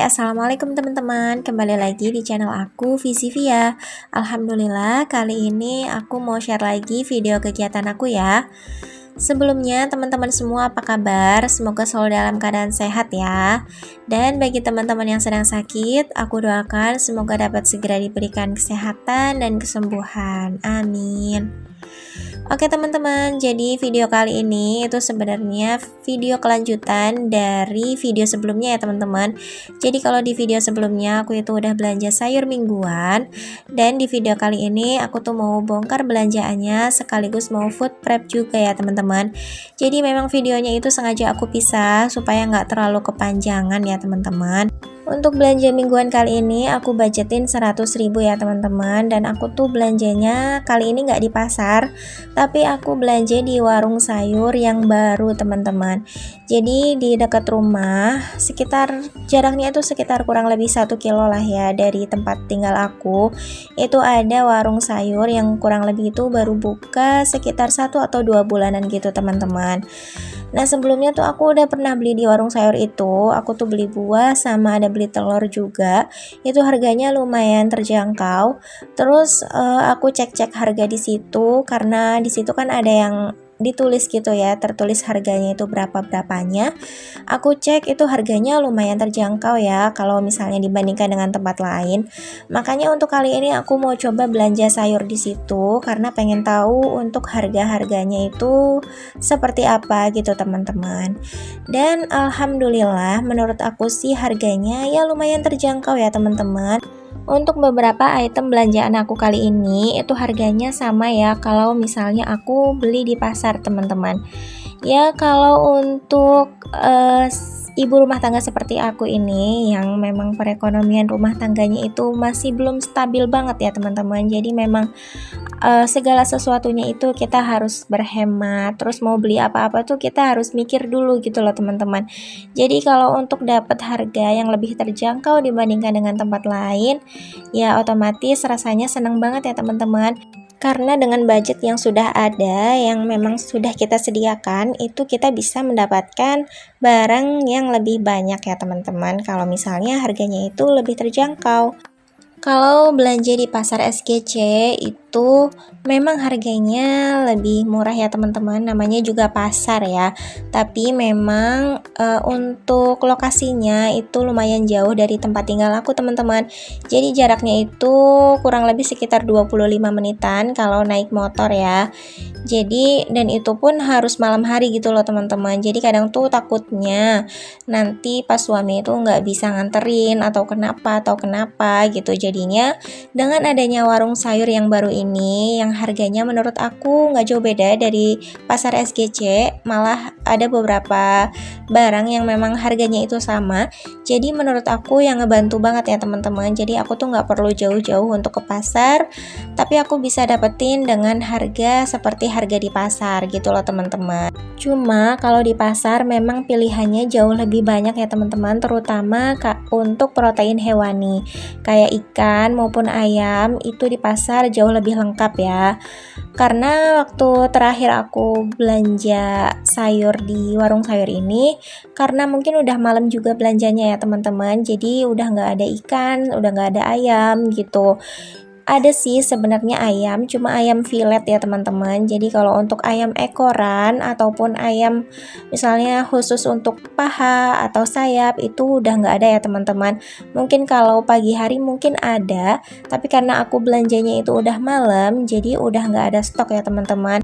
Assalamualaikum teman-teman. Kembali lagi di channel aku, Visi Via. Alhamdulillah, kali ini aku mau share lagi video kegiatan aku ya. Sebelumnya, teman-teman semua apa kabar? Semoga selalu dalam keadaan sehat ya. Dan bagi teman-teman yang sedang sakit, aku doakan semoga dapat segera diberikan kesehatan dan kesembuhan. Amin. Oke teman-teman, jadi video kali ini itu sebenarnya video kelanjutan dari video sebelumnya ya teman-teman. Jadi kalau di video sebelumnya aku itu udah belanja sayur mingguan, dan di video kali ini aku tuh mau bongkar belanjaannya sekaligus mau food prep juga ya teman-teman. Jadi memang videonya itu sengaja aku pisah supaya nggak terlalu kepanjangan ya teman-teman. Untuk belanja mingguan kali ini aku budgetin 100.000 ya teman-teman, dan aku tuh belanjanya kali ini nggak di pasar, tapi aku belanja di warung sayur yang baru teman-teman. Jadi di dekat rumah, sekitar jaraknya itu sekitar kurang lebih 1 kilo lah ya dari tempat tinggal aku. Itu ada warung sayur yang kurang lebih itu baru buka sekitar 1 atau 2 bulanan gitu teman-teman. Nah sebelumnya tuh aku udah pernah beli di warung sayur itu. Aku tuh beli buah sama ada beli telur juga. Itu harganya lumayan terjangkau. Terus aku cek-cek harga di situ karena di situ kan ada yang ditulis gitu ya, tertulis harganya itu berapanya. Aku cek itu harganya lumayan terjangkau ya kalau misalnya dibandingkan dengan tempat lain. Makanya untuk kali ini aku mau coba belanja sayur di situ karena pengen tahu untuk harga-harganya itu seperti apa gitu teman-teman. Dan alhamdulillah menurut aku sih harganya ya lumayan terjangkau ya teman-teman. Untuk beberapa item belanjaan aku kali ini itu harganya sama ya kalau misalnya aku beli di pasar teman-teman. Ya kalau untuk ibu rumah tangga seperti aku ini yang memang perekonomian rumah tangganya itu masih belum stabil banget ya teman-teman. Jadi memang segala sesuatunya itu kita harus berhemat, terus mau beli apa-apa tuh kita harus mikir dulu gitu loh teman-teman. Jadi kalau untuk dapat harga yang lebih terjangkau dibandingkan dengan tempat lain, ya otomatis rasanya senang banget ya teman-teman. Karena dengan budget yang sudah ada, yang memang sudah kita sediakan, itu kita bisa mendapatkan barang yang lebih banyak ya teman-teman. Kalau misalnya harganya itu lebih terjangkau. Kalau belanja di pasar SGC itu memang harganya lebih murah ya teman-teman, namanya juga pasar ya. Tapi memang untuk lokasinya itu lumayan jauh dari tempat tinggal aku teman-teman. Jadi jaraknya itu kurang lebih sekitar 25 menitan kalau naik motor ya. Jadi dan itu pun harus malam hari gitu loh teman-teman. Jadi kadang tuh takutnya nanti pas suami itu nggak bisa nganterin atau kenapa gitu. Jadinya dengan adanya warung sayur yang baru ini yang harganya menurut aku nggak jauh beda dari pasar SGC, malah ada beberapa barang yang memang harganya itu sama. Jadi menurut aku yang ngebantu banget ya teman-teman. Jadi aku tuh nggak perlu jauh-jauh untuk ke pasar, tapi aku bisa dapetin dengan harga seperti harga di pasar gitu loh teman-teman. Cuma kalau di pasar memang pilihannya jauh lebih banyak ya teman-teman, terutama untuk protein hewani kayak ikan maupun ayam itu di pasar jauh lebih lengkap ya. Karena waktu terakhir aku belanja sayur di warung sayur ini, karena mungkin udah malam juga belanjanya ya teman-teman, jadi udah nggak ada ikan, udah nggak ada ayam gitu. Ada sih sebenarnya ayam, cuma ayam filet ya teman-teman. Jadi kalau untuk ayam ekoran ataupun ayam misalnya khusus untuk paha atau sayap itu udah nggak ada ya teman-teman. Mungkin kalau pagi hari mungkin ada, tapi karena aku belanjanya itu udah malam, jadi udah nggak ada stok ya teman-teman.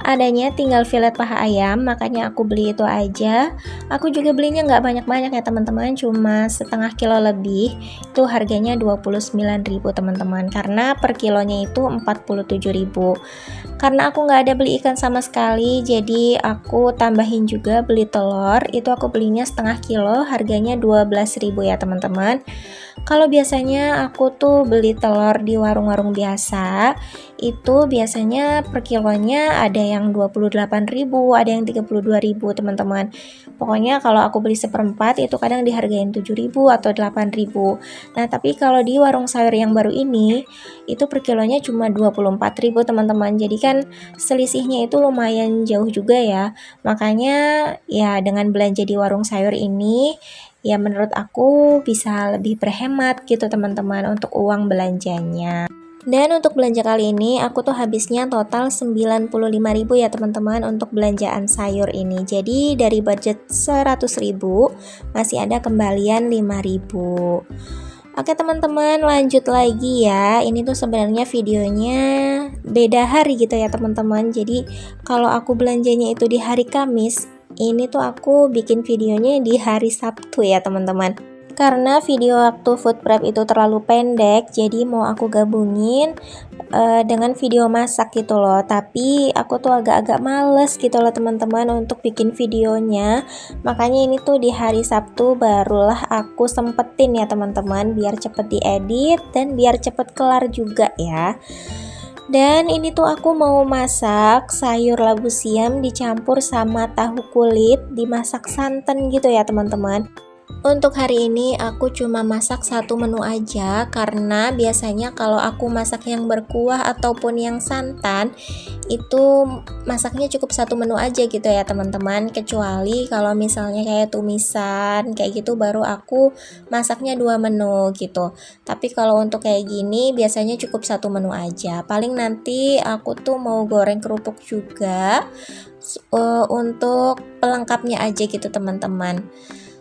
Adanya tinggal filet paha ayam, makanya aku beli itu aja. Aku juga belinya nggak banyak-banyak ya teman-teman, cuma setengah kilo lebih. Itu harganya 29.000 teman-teman, karena per kilonya itu 47.000. Karena aku nggak ada beli ikan sama sekali, jadi aku tambahin juga beli telur. Itu aku belinya setengah kilo, harganya 12.000 ya teman-teman. Kalau biasanya aku tuh beli telur di warung-warung biasa, itu biasanya per kilonya ada yang 28.000, ada yang 32.000 teman-teman. Pokoknya kalau aku beli seperempat itu kadang dihargain 7.000 atau 8.000. Nah tapi kalau di warung sayur yang baru ini itu per kilonya cuma 24.000 teman-teman. Jadi kan selisihnya itu lumayan jauh juga ya. Makanya ya dengan belanja di warung sayur ini ya menurut aku bisa lebih berhemat gitu teman-teman untuk uang belanjanya. Dan untuk belanja kali ini aku tuh habisnya total 95.000 ya teman-teman untuk belanjaan sayur ini. Jadi dari budget 100.000 masih ada kembalian 5.000. Oke teman-teman, lanjut lagi ya. Ini tuh sebenarnya videonya beda hari gitu ya teman-teman. Jadi kalau aku belanjanya itu di hari Kamis, ini tuh aku bikin videonya di hari Sabtu ya teman-teman. Karena video waktu food prep itu terlalu pendek, jadi mau aku gabungin dengan video masak gitu loh. Tapi aku tuh agak-agak males gitu loh teman-teman untuk bikin videonya. Makanya ini tuh di hari Sabtu barulah aku sempetin ya teman-teman, biar cepet diedit dan biar cepet kelar juga ya. Dan ini tuh aku mau masak sayur labu siam dicampur sama tahu kulit, dimasak santan gitu ya teman-teman. Untuk hari ini aku cuma masak satu menu aja, karena biasanya kalau aku masak yang berkuah ataupun yang santan itu masaknya cukup satu menu aja gitu ya teman-teman. Kecuali kalau misalnya kayak tumisan kayak gitu baru aku masaknya 2 menu gitu. Tapi kalau untuk kayak gini biasanya cukup satu menu aja. Paling nanti aku tuh mau goreng kerupuk juga untuk pelengkapnya aja gitu teman-teman.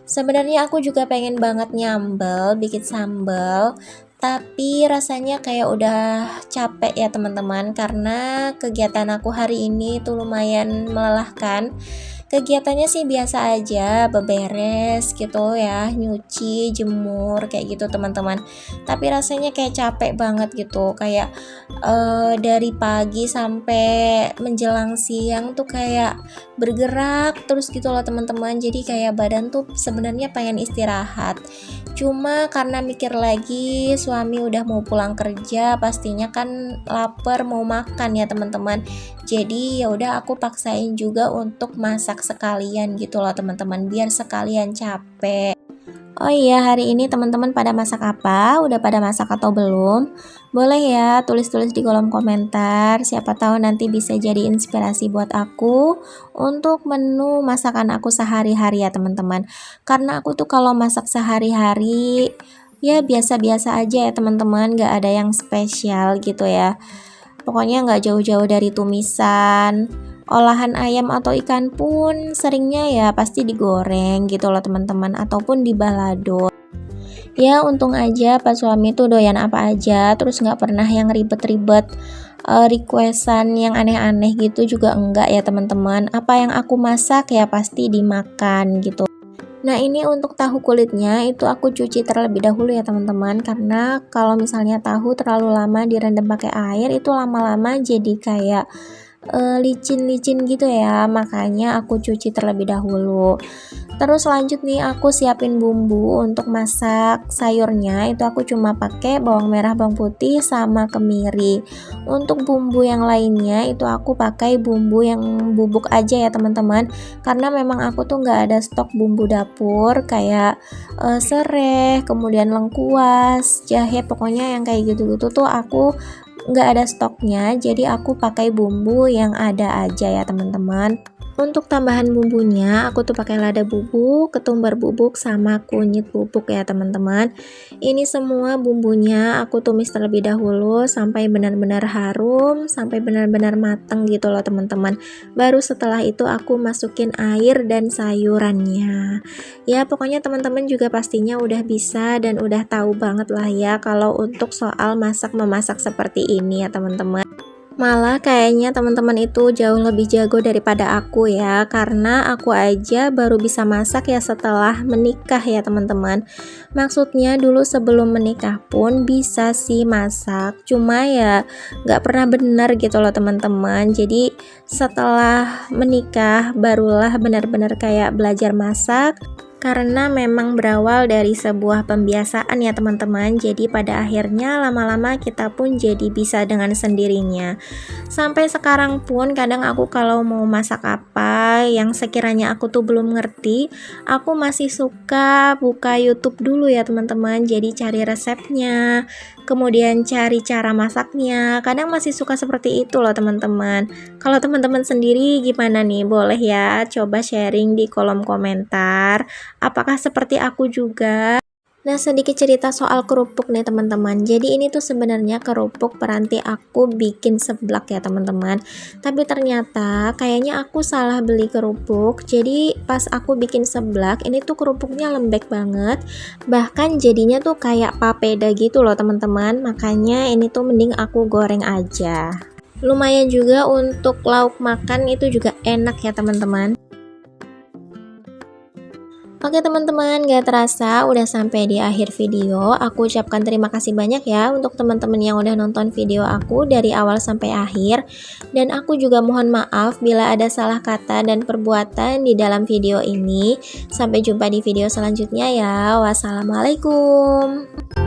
Sebenarnya aku juga pengen banget nyambel, bikin sambal, tapi rasanya kayak udah capek ya teman-teman, karena kegiatan aku hari ini tuh lumayan melelahkan. Kegiatannya sih biasa aja, beberes gitu ya, nyuci, jemur kayak gitu teman-teman. Tapi rasanya kayak capek banget gitu, kayak dari pagi sampai menjelang siang tuh kayak bergerak terus gitu loh teman-teman. Jadi kayak badan tuh sebenarnya pengen istirahat. Cuma karena mikir lagi suami udah mau pulang kerja, pastinya kan lapar mau makan ya teman-teman. Jadi ya udah aku paksain juga untuk masak sekalian gitu loh teman-teman, biar sekalian capek. Oh iya, hari ini teman-teman pada masak apa? Udah pada masak atau belum? Boleh ya tulis-tulis di kolom komentar. Siapa tahu nanti bisa jadi inspirasi buat aku untuk menu masakan aku sehari-hari ya teman-teman. Karena aku tuh kalau masak sehari-hari ya biasa-biasa aja ya teman-teman, gak ada yang spesial gitu ya. Pokoknya nggak jauh-jauh dari tumisan, olahan ayam atau ikan pun seringnya ya pasti digoreng gitu loh teman-teman, ataupun dibalado. Ya untung aja pas suami tuh doyan apa aja, terus nggak pernah yang ribet-ribet, requestan yang aneh-aneh gitu juga enggak ya teman-teman. Apa yang aku masak ya pasti dimakan gitu. Nah ini untuk tahu kulitnya itu aku cuci terlebih dahulu ya teman-teman, karena kalau misalnya tahu terlalu lama direndam pakai air itu lama-lama jadi kayak licin-licin gitu ya, makanya aku cuci terlebih dahulu. Terus lanjut nih aku siapin bumbu untuk masak sayurnya. Itu aku cuma pakai bawang merah, bawang putih sama kemiri. Untuk bumbu yang lainnya itu aku pakai bumbu yang bubuk aja ya teman-teman, karena memang aku tuh nggak ada stok bumbu dapur kayak serai, kemudian lengkuas, jahe, pokoknya yang kayak gitu-gitu tuh aku nggak ada stoknya, jadi aku pakai bumbu yang ada aja ya teman-teman. Untuk tambahan bumbunya aku tuh pakai lada bubuk, ketumbar bubuk, sama kunyit bubuk ya teman-teman. Ini semua bumbunya aku tumis terlebih dahulu sampai benar-benar harum, sampai benar-benar matang gitu loh teman-teman. Baru setelah itu aku masukin air dan sayurannya. Ya pokoknya teman-teman juga pastinya udah bisa dan udah tahu banget lah ya kalau untuk soal masak-memasak seperti ini ya teman-teman. Malah kayaknya teman-teman itu jauh lebih jago daripada aku ya, karena aku aja baru bisa masak ya setelah menikah ya teman-teman. Maksudnya dulu sebelum menikah pun bisa sih masak, cuma ya gak pernah bener gitu loh teman-teman. Jadi setelah menikah barulah benar-benar kayak belajar masak, karena memang berawal dari sebuah pembiasaan ya teman-teman. Jadi pada akhirnya lama-lama kita pun jadi bisa dengan sendirinya. Sampai sekarang pun kadang aku kalau mau masak apa yang sekiranya aku tuh belum ngerti, aku masih suka buka YouTube dulu ya teman-teman. Jadi cari resepnya, kemudian cari cara masaknya. Kadang masih suka seperti itu loh teman-teman. Kalau teman-teman sendiri gimana nih? Boleh ya coba sharing di kolom komentar. Apakah seperti aku juga? Nah, sedikit cerita soal kerupuk nih teman-teman. Jadi ini tuh sebenarnya kerupuk peranti aku bikin seblak ya teman-teman. Tapi ternyata kayaknya aku salah beli kerupuk. Jadi pas aku bikin seblak, ini tuh kerupuknya lembek banget. Bahkan jadinya tuh kayak papeda gitu loh teman-teman. Makanya ini tuh mending aku goreng aja. Lumayan juga untuk lauk makan, itu juga enak ya teman-teman. Oke teman-teman, gak terasa udah sampai di akhir video. Aku ucapkan terima kasih banyak ya untuk teman-teman yang udah nonton video aku dari awal sampai akhir. Dan aku juga mohon maaf bila ada salah kata dan perbuatan di dalam video ini. Sampai jumpa di video selanjutnya ya. Wassalamualaikum.